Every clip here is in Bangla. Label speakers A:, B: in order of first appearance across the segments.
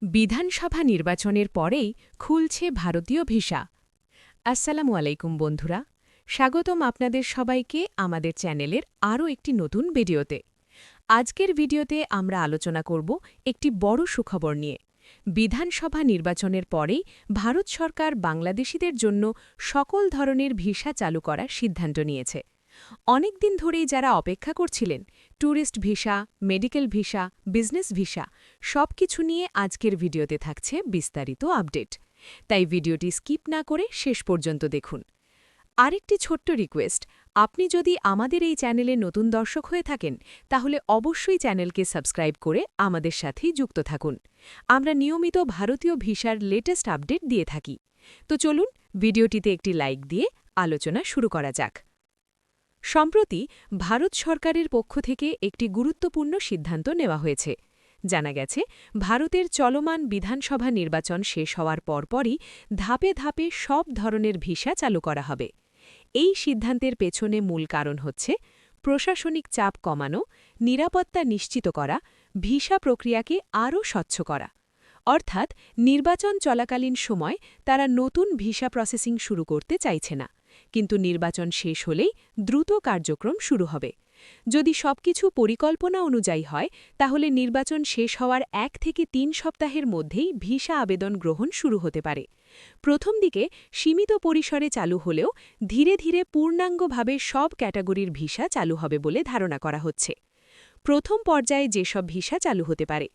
A: বিধানসভা নির্বাচনের পরেই খুলছে ভারতীয় ভিসা। আসসালামু আলাইকুম বন্ধুরা, স্বাগতম আপনাদের সবাইকে আমাদের চ্যানেলের আরও একটি নতুন ভিডিওতে। আজকের ভিডিওতে আমরা আলোচনা করব একটি বড় সুখবর নিয়ে। বিধানসভা নির্বাচনের পরেই ভারত সরকার বাংলাদেশিদের জন্য সকল ধরনের ভিসা চালু করার সিদ্ধান্ত নিয়েছে। অনেকদিন ধরেই যারা অপেক্ষা করছিলেন, tourist visa, medical visa, business visa সবকিছু নিয়ে আজকের ভিডিওতে থাকছে বিস্তারিত আপডেট। তাই ভিডিওটি স্কিপ না করে শেষ পর্যন্ত দেখুন। আরেকটি ছোট্ট রিকোয়েস্ট, আপনি যদি আমাদের এই চ্যানেলে নতুন দর্শক হয়ে থাকেন তাহলে অবশ্যই চ্যানেলকে সাবস্ক্রাইব করে আমাদের সাথেই যুক্ত থাকুন। আমরা নিয়মিত ভারতীয় ভিসার লেটেস্ট আপডেট দিয়ে থাকি। তো চলুন ভিডিওটিতে একটি লাইক দিয়ে আলোচনা শুরু করা যাক। সম্প্রতি ভারত সরকারের পক্ষ থেকে একটি গুরুত্বপূর্ণ সিদ্ধান্ত নেওয়া হয়েছে। জানা গেছে, ভারতের চলমান বিধানসভা নির্বাচন শেষ হওয়ার পরপরই ধাপে ধাপে সব ধরনের ভিসা চালু করা হবে। এই সিদ্ধান্তের পেছনে মূল কারণ হচ্ছে প্রশাসনিক চাপ কমানো, নিরাপত্তা নিশ্চিত করা, ভিসা প্রক্রিয়াকে আরও স্বচ্ছ করা। অর্থাৎ নির্বাচন চলাকালীন সময় তারা নতুন ভিসা প্রসেসিং শুরু করতে চাইছে না, কিন্তু নির্বাচন শেষ হলেই দ্রুত কার্যক্রম শুরু হবে। যদি সবকিছু পরিকল্পনা অনুযায়ী হয় তাহলে নির্বাচন শেষ হওয়ার 1 থেকে 3 সপ্তাহের মধ্যেই ভিসা আবেদন গ্রহণ শুরু হতে পারে। প্রথম দিকে সীমিত পরিসরে চালু হলেও ধীরে ধীরে পূর্ণাঙ্গভাবে সব ক্যাটাগরির ভিসা চালু হবে বলে ধারণা করা হচ্ছে। প্রথম পর্যায়ে যেসব ভিসা চালু হতে পারে: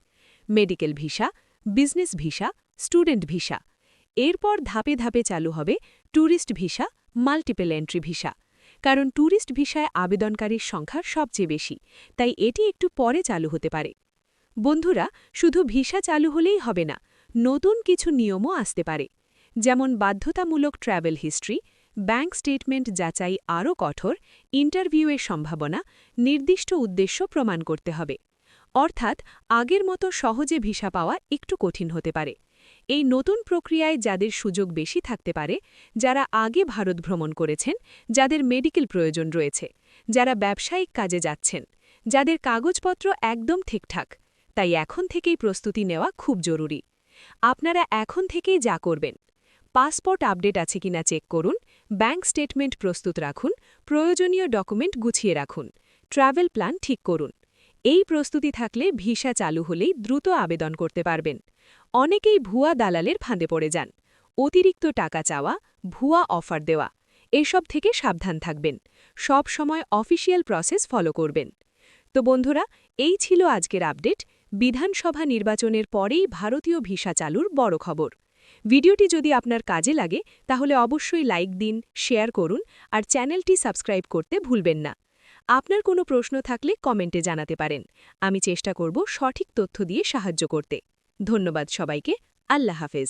A: medical visa, business visa, student visa. এরপর ধাপে ধাপে চালু হবে tourist visa, multiple entry visa. কারণ ট্যুরিস্ট ভিসায় আবেদনকারীর সংখ্যা সবচেয়ে বেশি, তাই এটি একটু পরে চালু হতে পারে। বন্ধুরা, শুধু ভিসা চালু হলেই হবে না, নতুন কিছু নিয়মও আসতে পারে। যেমন বাধ্যতামূলক ট্র্যাভেল হিস্ট্রি, ব্যাংক স্টেটমেন্ট যাচাই আরও কঠোর, ইন্টারভিউয়ের সম্ভাবনা, নির্দিষ্ট উদ্দেশ্য প্রমাণ করতে হবে। অর্থাৎ আগের মতো সহজে ভিসা পাওয়া একটু কঠিন হতে পারে। এই নতুন প্রক্রিয়ায় যাদের সুযোগ বেশি থাকতে পারে, যারা আগে ভারত ভ্রমণ করেছেন, যাদের মেডিকেল প্রয়োজন রয়েছে, যারা ব্যবসায়িক কাজে যাচ্ছেন, যাদের কাগজপত্র একদম ঠিকঠাক, তাই এখন থেকেই প্রস্তুতি নেওয়া খুব জরুরি। আপনারা এখন থেকেই যা করবেন: পাসপোর্ট আপডেট আছে কিনা চেক করুন, ব্যাংক স্টেটমেন্ট প্রস্তুত রাখুন, প্রয়োজনীয় ডকুমেন্ট গুছিয়ে রাখুন, ট্রাভেল প্ল্যান ঠিক করুন। এই প্রস্তুতি থাকলে ভিসা চালু হলেই দ্রুত আবেদন করতে পারবেন। অনেকেই ভুয়া দালালের ফাঁদে পড়ে যান। অতিরিক্ত টাকা চাওয়া, ভুয়া অফার দেওয়া, এসব থেকে সাবধান থাকবেন। সব সময় অফিসিয়াল প্রসেস ফলো করবেন। তো বন্ধুরা, এই ছিল আজকের আপডেট। বিধানসভা নির্বাচনের পরেই ভারতীয় ভিসা চালুর বড় খবর। ভিডিওটি যদি আপনার কাজে লাগে তাহলে অবশ্যই লাইক দিন, শেয়ার করুন আর চ্যানেলটি সাবস্ক্রাইব করতে ভুলবেন না। আপনার কোনো প্রশ্ন থাকলে কমেন্টে জানাতে পারেন। আমি চেষ্টা করব সঠিক তথ্য দিয়ে সাহায্য করতে। ধন্যবাদ সবাইকে। আল্লাহ হাফেজ।